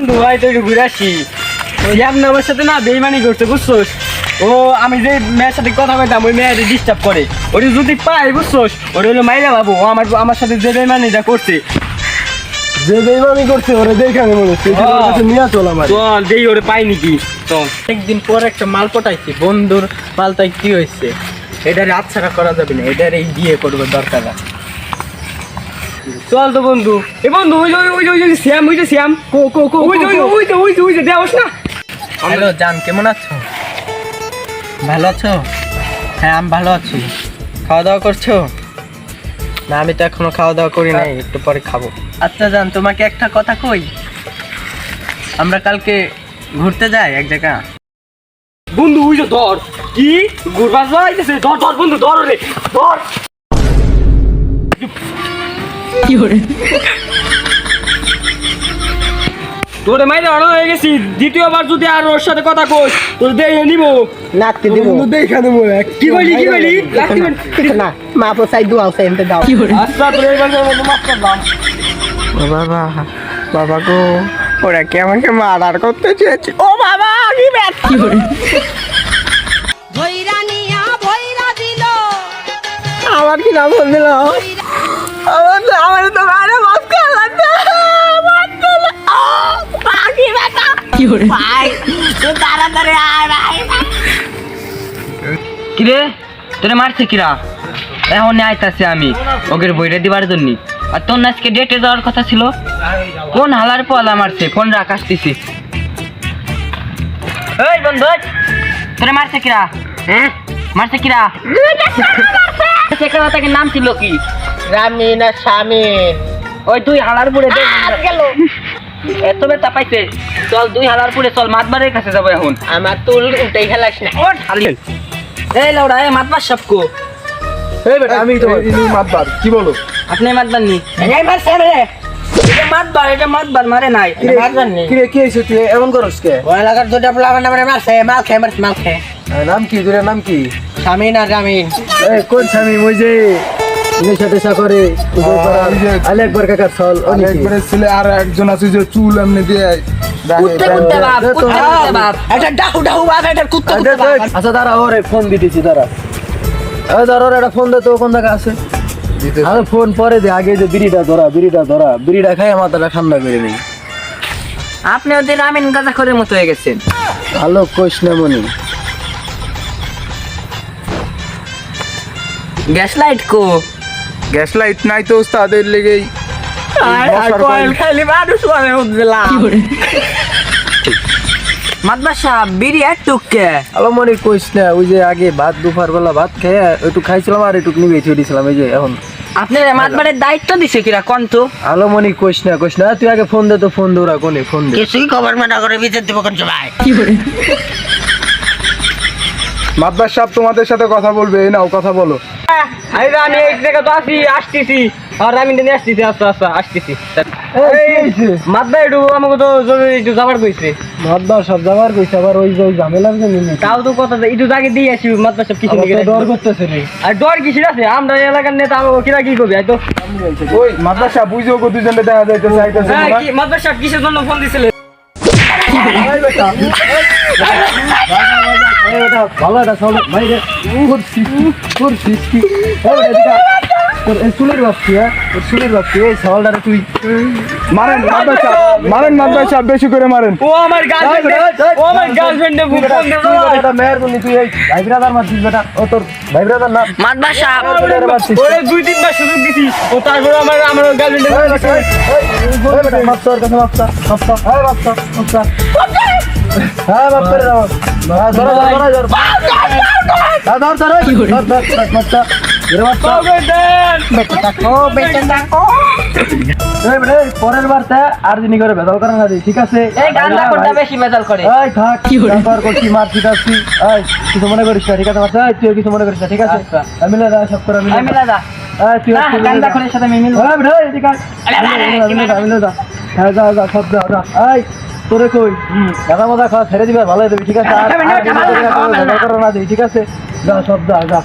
বন্ধু ভাই তো একটু ঘুরে আসি। ওই আমার সাথে না বেইমানি করছে বুঝছোস। ও আমি যে মেয়ের সাথে কথা কইতাম ওই মেয়ের ডিস্টার্ব করে, ওটা যদি পাই বুঝছোস ওটা হলো মাইরা বাবু। আমার সাথে যে বেইমানিটা করছে, যে বেইমানি করছে ওরে দেখে আমি মনে হচ্ছে নিয়ে চল আমার। চল দেই ওরে পাই নাকি। চল একদিন পর একটা মাল পটাইছি, বন্ধুর মালটাই কি হয়েছে, এটারে আচ্ছাড়া করা যাবে না, এটারে বিয়ে করবো দরকার। চল তো বন্ধু। এ বন্ধু ওই যে শ্যাম, ওই যে শ্যাম, ওই যে দেওস না। হ্যালো জান, কেমন আছো? ভালো আছো? হ্যাঁ আমি ভালো আছি। খাওয়া দাওয়া করছো? না আমি তো এখনো খাওয়া দাওয়া করি নাই, একটু পরে খাবো। আচ্ছা জান, তোমাকে একটা কথা কই, আমরা কালকে ঘুরতে যাই এক জায়গা। বন্ধু ওই যে ধর, কি ঘুরবা যাইতেছে, ধর ধর বন্ধু ধর রে ধর। কি করে তোরে মাইরে আড়া হয়ে গেছি, দ্বিতীয়বার যদি আর ওর সাথে কথা কইস তোর দেখে নিব, নাচতে দিব দেখে দেবো। কি বলি লাগতে না মা পোসাই দুয়াও সেন্টে দাও। কি করে আচ্ছা তোর এইবার মাফ করলাম। বাবা বাবা গো, ওরা কি আমাকে মারার করতে চেয়েছে? ও বাবা কি ব্যথা! কি করে আমার কি নাম বল দিল? আমার তো মারে মাফ করলাম না। কি করে কিরে তোরে মারছে কিরা? এখন আইতাছে আমি ওগের বইটা দিবার জন্য। আর তোর আজকে ডেটে যাওয়ার কথা ছিল, কোন হালার পলা মারছে? ফোন রাখ, আসতেছি। এই বন্ধু, তোরে মারছে কিরা? হ্যাঁ মারছে কিরা? সেখানে নাম ছিল কি? রামিন আর শামিন। ওই দুই হালার পুরে গেল এত বেতা পাইছে। চল দুই হালার পুরে চল, মাতবারের কাছে যাবো এখন। আমার তুল উল্টাই খেলাস না। ও ঠালি এই লাউড়া, এই মাতবার সবকো। এই বেটা আমি তো মাতবার কি বলো? আপনি মাতবার নি? এই মারছে রে, এটা মাতবার মারে নাই, এটা মাতবার নি। কি রে কি হইছে তুই এমন করস কে? ওই এলাকার দুটা প্লাবার নামে মারছে, মাল খেয়ে। নাম কি তোর নাম কি? শামিন আর রামিন। এই কোন স্বামী? ওই যে নেশা টেশা করে আলেকবার কাকার ছল অনেকবারে ছেলে। আর একজন আছে যে চুল এমনি দিয়ে আচ্ছা দাঁড়া, ওরে ফোন দিতেছি দাঁড়া। ধর একটা ফোন দে তো, কোন জায়গা আছে? আমি ফোন পরে দে, আগে যে বিড়িটা ধরা বিড়িটা খাই মাথাটা ঠান্ডা করে নেই। আপনি ওদের রামিন গাঁজা করে মতো হয়ে গেছেন। ভালো কোশ না মনি। গ্যাস লাইট কো? গ্যাস লাইট নাই তো তাদের লেগেই কি করে মাতবার সাহেব বিড়ি এক টুককে। আলো মনি কোশ না, ওই যে আগে ভাত দুপুর বেলা ভাত খেয়ে একটু খাইছিলাম আর একটু নিবে ছুটি দিয়েছিলাম। এই যে এখন আপনার মাতবারের দায়িত্ব দিছে কিরা কোন তো? আলো মনি কোশ না, তুই আগে ফোন দে তো, ফোন দৌড়া কোনে ফোন দে। কিছুই খবর না করে বিচার দিব কোন সবাই। কি করে মাতবার সাহেব তোমাদের সাথে কথা বলবে। এই নাও কথা বলো। আমি এক জায়গা তো আসতেছি আর আমি নিয়ে আসতেছি। আচ্ছা আসতেছি। মাতবা একটু আমাকে তো জরুরি একটু যাবার কইছে। মাতবার সব যাবার কইছে, আবার ওই যে ঝামেলার জন্য তাও তো কথা একটু জাগে দিয়ে আসি। মাতবা সব কিছু ডর করতেছে রে। আর ডর কিসের আছে? আমরা এলাকার নেতা, আমাকে কিরা কি করবে? তো ওই মাতবার সাহেব বুঝেও দুজনে দেখা যাইতেছে আইতেছে না। মাতবা সাহেব কিসের জন্য ফোন দিছিলেন? ভালো একটা চল ভাই রে। করছিস কি? চুলের বাপছি, চুলের বাপছি। এই সওয়ালটা তুই মারেন মাতবার সাহেব বেশি করে মারেন। ও আমার গার্লফ্রেন্ডে ফোন দিছিল। মেয়ের জন্য তুই এই ভাই ব্রাদার মারছিস বেটা। ও তোর ভাই ব্রাদার না? মাতবার সাহেব ওরে 2-3 বার সুযোগ দিছি, ও তারপর আমার গার্লফ্রেন্ডে হ্যাঁ বাপ করে দাও। পরের বারটা আর যিনি করে ভেজাল করে না দিই, ঠিক আছে? এই গান্দা কোনটা বেশি মেজাল করে? এই থাক করছি মার, ঠিক আছে? এই কিছু মনে করিস না, ঠিক আছে? তুই কিছু মনে করিস না, ঠিক আছে? মিলে যা সব করে মিলা দা তুই গান্দা করে সাথে মিল। মিলে যা। হ্যাঁ যা সব যা। এই তোরে কই গাঁদা মজা খাওয়া ছেড়ে দিবে, ভালো দেবি, ঠিক আছে? আর না দিই, ঠিক আছে? যা সব যা।